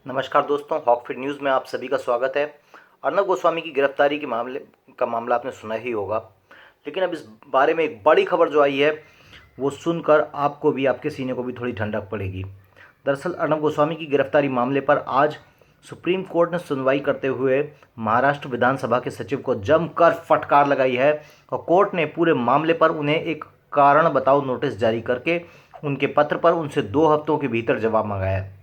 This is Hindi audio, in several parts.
नमस्कार दोस्तों, हॉकफिट न्यूज़ में आप सभी का स्वागत है। अर्नब गोस्वामी की गिरफ्तारी के मामला आपने सुना ही होगा, लेकिन अब इस बारे में एक बड़ी खबर जो आई है वो सुनकर आपको भी, आपके सीने को भी थोड़ी ठंडक पड़ेगी। दरअसल अर्नब गोस्वामी की गिरफ्तारी मामले पर आज सुप्रीम कोर्ट ने सुनवाई करते हुए महाराष्ट्र विधानसभा के सचिव को जमकर फटकार लगाई है और कोर्ट ने पूरे मामले पर उन्हें एक कारण बताओ नोटिस जारी करके उनके पत्र पर उनसे 2 हफ्तों के भीतर जवाब मांगा है।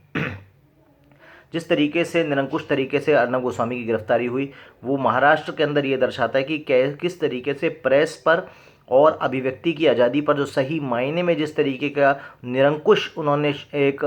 जिस तरीके से निरंकुश तरीके से अर्नब गोस्वामी की गिरफ्तारी हुई वो महाराष्ट्र के अंदर ये दर्शाता है कि किस तरीके से प्रेस पर और अभिव्यक्ति की आज़ादी पर जो सही मायने में जिस तरीके का निरंकुश उन्होंने एक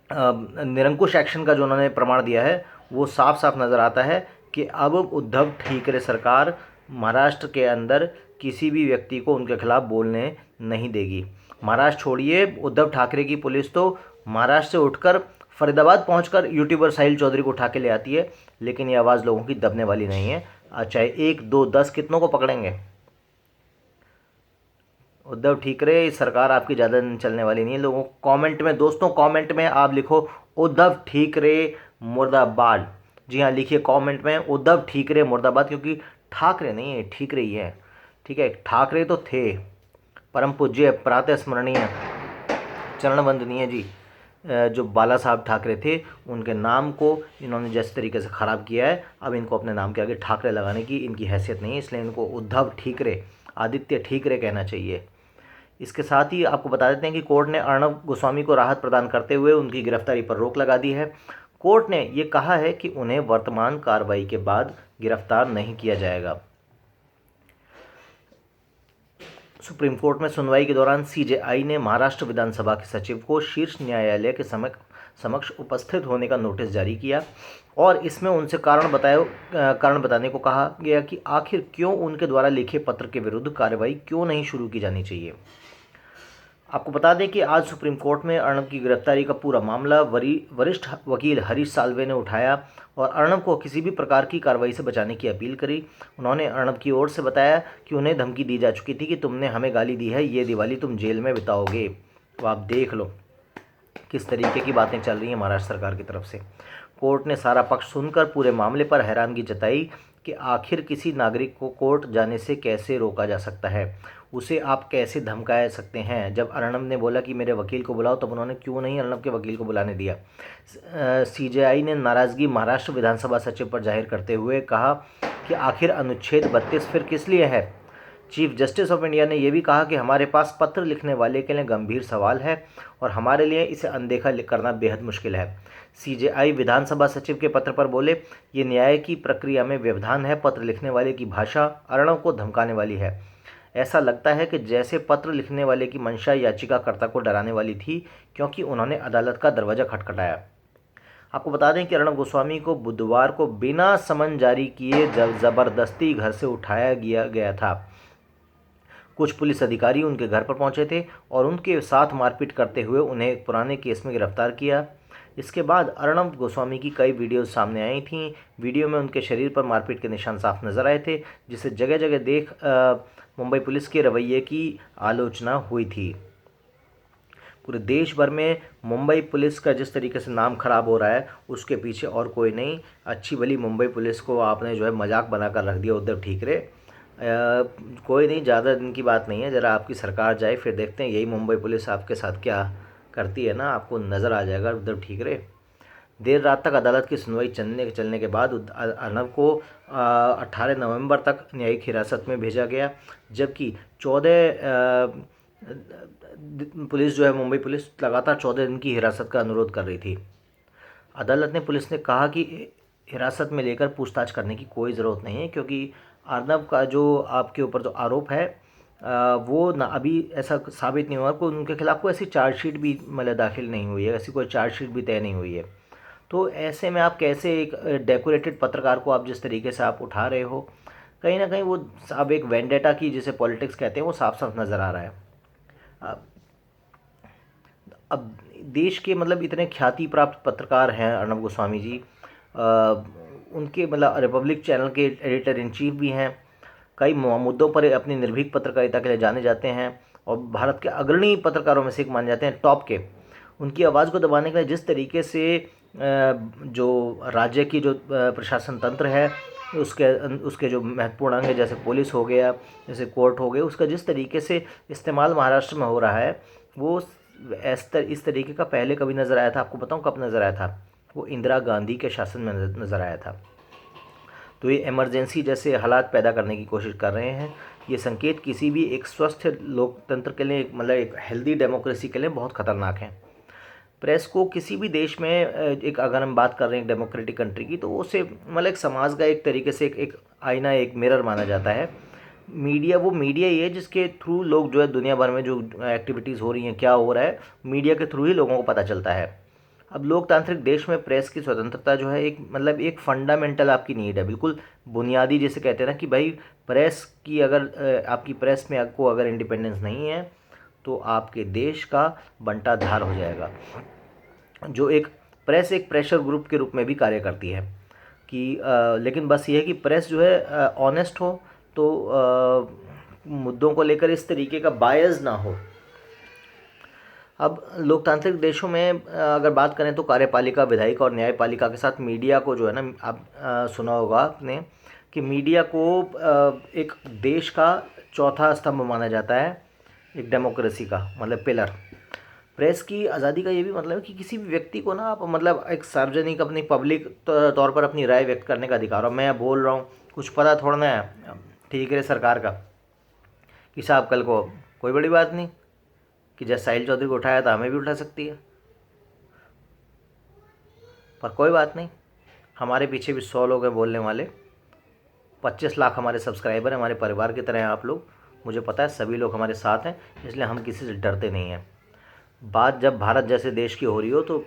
निरंकुश एक्शन का जो उन्होंने प्रमाण दिया है वो साफ साफ नज़र आता है कि अब उद्धव ठाकरे सरकार महाराष्ट्र के अंदर किसी भी व्यक्ति को उनके खिलाफ बोलने नहीं देगी। महाराष्ट्र छोड़िए, उद्धव ठाकरे की पुलिस तो महाराष्ट्र से उठकर फरीदाबाद पहुंचकर यूट्यूबर साहिल चौधरी को उठा के ले आती है, लेकिन ये आवाज़ लोगों की दबने वाली नहीं है। चाहे 1, 2, 10 कितनों को पकड़ेंगे, उद्धव ठाकरे सरकार आपकी ज़्यादा चलने वाली नहीं है। लोगों कमेंट में, दोस्तों कमेंट में आप लिखो उद्धव ठाकरे मुर्दाबाद। जी हाँ, लिखिए कमेंट में उद्धव ठाकरे मुर्दाबाद, क्योंकि ठाकरे नहीं है, ठीकरे ही है। ठीक है, ठाकरे तो थे, परम पूज्य प्रातः स्मरणीय चरण वंदनीय जी जो बाला साहब ठाकरे थे, उनके नाम को इन्होंने जिस तरीके से ख़राब किया है, अब इनको अपने नाम के आगे ठाकरे लगाने की इनकी हैसियत नहीं है, इसलिए इनको उद्धव ठाकरे, आदित्य ठाकरे कहना चाहिए। इसके साथ ही आपको बता देते हैं कि कोर्ट ने अर्नब गोस्वामी को राहत प्रदान करते हुए उनकी गिरफ्तारी पर रोक लगा दी है। कोर्ट ने ये कहा है कि उन्हें वर्तमान कार्रवाई के बाद गिरफ्तार नहीं किया जाएगा। सुप्रीम कोर्ट में सुनवाई के दौरान सीजेआई ने महाराष्ट्र विधानसभा के सचिव को शीर्ष न्यायालय के समक्ष उपस्थित होने का नोटिस जारी किया और इसमें उनसे कारण बताने को कहा गया कि आखिर क्यों उनके द्वारा लिखे पत्र के विरुद्ध कार्रवाई क्यों नहीं शुरू की जानी चाहिए। आपको बता दें कि आज सुप्रीम कोर्ट में अर्नब की गिरफ्तारी का पूरा मामला वरिष्ठ वकील हरीश साल्वे ने उठाया और अर्नब को किसी भी प्रकार की कार्रवाई से बचाने की अपील करी। उन्होंने अर्नब की ओर से बताया कि उन्हें धमकी दी जा चुकी थी कि तुमने हमें गाली दी है, ये दिवाली तुम जेल में बिताओगे। तो आप देख लो किस तरीके की बातें चल रही हैं महाराष्ट्र सरकार की तरफ से। कोर्ट ने सारा पक्ष सुनकर पूरे मामले पर हैरानगी जताई कि आखिर किसी नागरिक को कोर्ट जाने से कैसे रोका जा सकता है, उसे आप कैसे धमका सकते हैं। जब अर्नब ने बोला कि मेरे वकील को बुलाओ, तब उन्होंने क्यों नहीं अर्नब के वकील को बुलाने दिया। सीजेआई ने नाराज़गी महाराष्ट्र विधानसभा सचिव पर जाहिर करते हुए कहा कि आखिर अनुच्छेद 32 फिर किस लिए है। चीफ जस्टिस ऑफ इंडिया ने यह भी कहा कि हमारे पास पत्र लिखने वाले के लिए गंभीर सवाल है और हमारे लिए इसे अनदेखा करना बेहद मुश्किल है। सीजेआई विधानसभा सचिव के पत्र पर बोले, ये न्याय की प्रक्रिया में व्यवधान है। पत्र लिखने वाले की भाषा अर्नब को धमकाने वाली है। ऐसा लगता है कि जैसे पत्र लिखने वाले की मंशा याचिकाकर्ता को डराने वाली थी, क्योंकि उन्होंने अदालत का दरवाज़ा खटखटाया। आपको बता दें कि अर्नब गोस्वामी को बुधवार को बिना समन जारी किए ज़बरदस्ती घर से उठाया गया था। कुछ पुलिस अधिकारी उनके घर पर पहुंचे थे और उनके साथ मारपीट करते हुए उन्हें एक पुराने केस में गिरफ्तार किया। इसके बाद अर्नब गोस्वामी की कई वीडियोज़ सामने आई थीं। वीडियो में उनके शरीर पर मारपीट के निशान साफ नजर आए थे, जिसे जगह जगह देख मुंबई पुलिस के रवैये की आलोचना हुई थी। पूरे देश भर में मुंबई पुलिस का जिस तरीके से नाम खराब हो रहा है, उसके पीछे और कोई नहीं, अच्छी भली मुंबई पुलिस को आपने जो है मजाक बनाकर रख दिया उद्धव ठाकरे। कोई नहीं, ज़्यादा दिन की बात नहीं है, ज़रा आपकी सरकार जाए फिर देखते हैं यही मुंबई पुलिस आपके साथ क्या करती है ना, आपको नज़र आ जाएगा उद्धव ठाकरे। देर रात तक अदालत की सुनवाई चलने के बाद अर्नब को 18 नवंबर तक न्यायिक हिरासत में भेजा गया, जबकि 14 पुलिस जो है मुंबई पुलिस लगातार 14 दिन की हिरासत का अनुरोध कर रही थी। अदालत ने पुलिस ने कहा कि हिरासत में लेकर पूछताछ करने की कोई ज़रूरत नहीं है, क्योंकि अर्नब का जो आपके ऊपर जो आरोप है वो ना अभी ऐसा साबित नहीं हुआ कि उनके खिलाफ कोई ऐसी चार्जशीट भी मतलब दाखिल नहीं हुई है, ऐसी कोई चार्जशीट भी तय नहीं हुई है। तो ऐसे में आप कैसे एक डेकोरेटेड पत्रकार को आप जिस तरीके से आप उठा रहे हो, कहीं ना कहीं वो अब एक वेंडेटा की जिसे पॉलिटिक्स कहते हैं वो साफ साफ नज़र आ रहा है। अब देश के मतलब इतने ख्याति प्राप्त पत्रकार हैं अर्नब गोस्वामी जी, उनके मतलब रिपब्लिक चैनल के एडिटर इन चीफ भी हैं, कई मुद्दों पर अपनी निर्भीक पत्रकारिता के लिए जाने जाते हैं और भारत के अग्रणी पत्रकारों में से एक माने जाते हैं, टॉप के। उनकी आवाज़ को दबाने के लिए जिस तरीके से जो राज्य की जो प्रशासन तंत्र है, उसके उसके जो महत्वपूर्ण अंग है, जैसे पुलिस हो गया, जैसे कोर्ट हो गए, उसका जिस तरीके से इस्तेमाल महाराष्ट्र में हो रहा है, वो इस तरीके का पहले कभी नज़र आया था? आपको बताऊं कब नज़र आया था? वो इंदिरा गांधी के शासन में नज़र आया था। तो ये इमरजेंसी जैसे हालात पैदा करने की कोशिश कर रहे हैं। ये संकेत किसी भी एक स्वस्थ लोकतंत्र के लिए, मतलब एक हेल्दी डेमोक्रेसी के लिए बहुत ख़तरनाक है। प्रेस को किसी भी देश में एक, अगर हम बात कर रहे हैं डेमोक्रेटिक कंट्री की, तो उसे मतलब एक समाज का एक तरीके से एक आईना, एक मिरर माना जाता है। मीडिया वो मीडिया ही है जिसके थ्रू लोग जो है दुनिया भर में जो एक्टिविटीज़ हो रही हैं, क्या हो रहा है, मीडिया के थ्रू ही लोगों को पता चलता है। अब लोकतांत्रिक देश में प्रेस की स्वतंत्रता जो है एक, मतलब एक फंडामेंटल आपकी नीड है, बिल्कुल बुनियादी, जिसे कहते हैं ना कि भाई प्रेस की अगर आपकी प्रेस में आपको अगर इंडिपेंडेंस नहीं है तो आपके देश का बंटाधार हो जाएगा। जो एक प्रेस एक प्रेशर ग्रुप के रूप में भी कार्य करती है कि लेकिन बस ये है कि प्रेस जो है ऑनेस्ट हो, तो मुद्दों को लेकर इस तरीके का बायस ना हो। अब लोकतांत्रिक देशों में अगर बात करें तो कार्यपालिका, विधायिका और न्यायपालिका के साथ मीडिया को जो है ना, आप सुना होगा आपने कि मीडिया को एक देश का चौथा स्तंभ माना जाता है, एक डेमोक्रेसी का मतलब पिलर। प्रेस की आज़ादी का ये भी मतलब है कि किसी भी व्यक्ति को ना आप मतलब एक सार्वजनिक अपनी पब्लिक तौर पर अपनी राय व्यक्त करने का अधिकार हो। मैं बोल रहा हूँ, कुछ पता थोड़ा ना है ठीक है सरकार का कि साहब कल को कोई बड़ी बात नहीं कि जैसे साहिल चौधरी को उठाया था हमें भी उठा सकती है, पर कोई बात नहीं, हमारे पीछे भी 100 लोग हैं बोलने वाले, 25 लाख हमारे सब्सक्राइबर हैं, हमारे परिवार की तरह हैं आप लोग, मुझे पता है सभी लोग हमारे साथ हैं, इसलिए हम किसी से डरते नहीं हैं। बात जब भारत जैसे देश की हो रही हो तो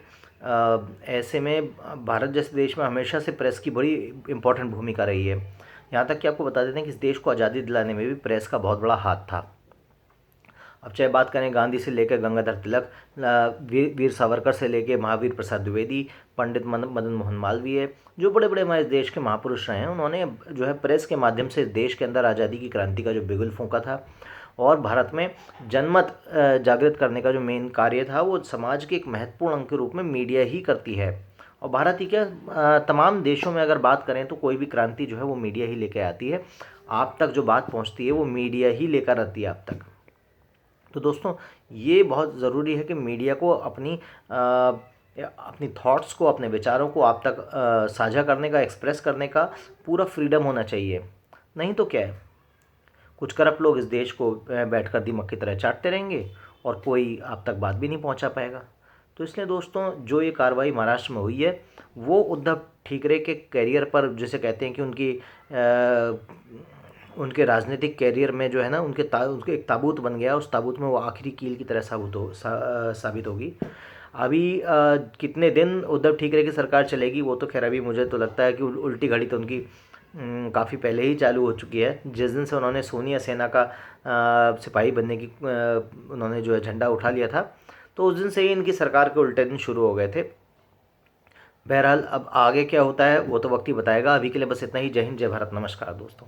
ऐसे में भारत जैसे देश में हमेशा से प्रेस की बड़ी इम्पोर्टेंट भूमिका रही है। यहाँ तक कि आपको बता देते हैं कि इस देश को आज़ादी दिलाने में भी प्रेस का बहुत बड़ा हाथ था। अब चाहे बात करें गांधी से लेकर गंगाधर तिलक, वीर सावरकर से लेकर महावीर प्रसाद द्विवेदी, पंडित मदन मोहन मालवीय, जो बड़े बड़े हमारे देश के महापुरुष रहे हैं, उन्होंने जो है प्रेस के माध्यम से देश के अंदर आज़ादी की क्रांति का जो बिगुल फूंका था और भारत में जनमत जागृत करने का जो मेन कार्य था वो समाज के एक महत्वपूर्ण अंग के रूप में मीडिया ही करती है। और भारत ही क्या तमाम देशों में अगर बात करें तो कोई भी क्रांति जो है वो मीडिया ही लेकर आती है, आप तक जो बात पहुंचती है वो मीडिया ही लेकर आती है आप तक। तो दोस्तों ये बहुत ज़रूरी है कि मीडिया को अपनी थॉट्स को, अपने विचारों को आप तक साझा करने का, एक्सप्रेस करने का पूरा फ्रीडम होना चाहिए। नहीं तो क्या है, कुछ करप्ट लोग इस देश को बैठकर दीमक की तरह चाटते रहेंगे और कोई आप तक बात भी नहीं पहुंचा पाएगा। तो इसलिए दोस्तों जो ये कार्रवाई महाराष्ट्र में हुई है वो उद्धव ठाकरे के कैरियर पर, जिसे कहते हैं कि उनके राजनीतिक कैरियर में जो है ना उनके एक ताबूत बन गया, उस ताबूत में वो आखिरी कील की तरह साबित होगी। अभी कितने दिन उद्धव ठाकरे की सरकार चलेगी वो तो खैर अभी मुझे तो लगता है कि उल्टी घड़ी तो उनकी काफ़ी पहले ही चालू हो चुकी है। जिस दिन से उन्होंने सोनिया सेना का सिपाही बनने की उन्होंने जो है झंडा उठा लिया था, तो उस दिन से ही इनकी सरकार के उल्टे दिन शुरू हो गए थे। बहरहाल अब आगे क्या होता है वो तो वक्त ही बताएगा। अभी के लिए बस इतना ही। जय हिंद, जय भारत, नमस्कार दोस्तों।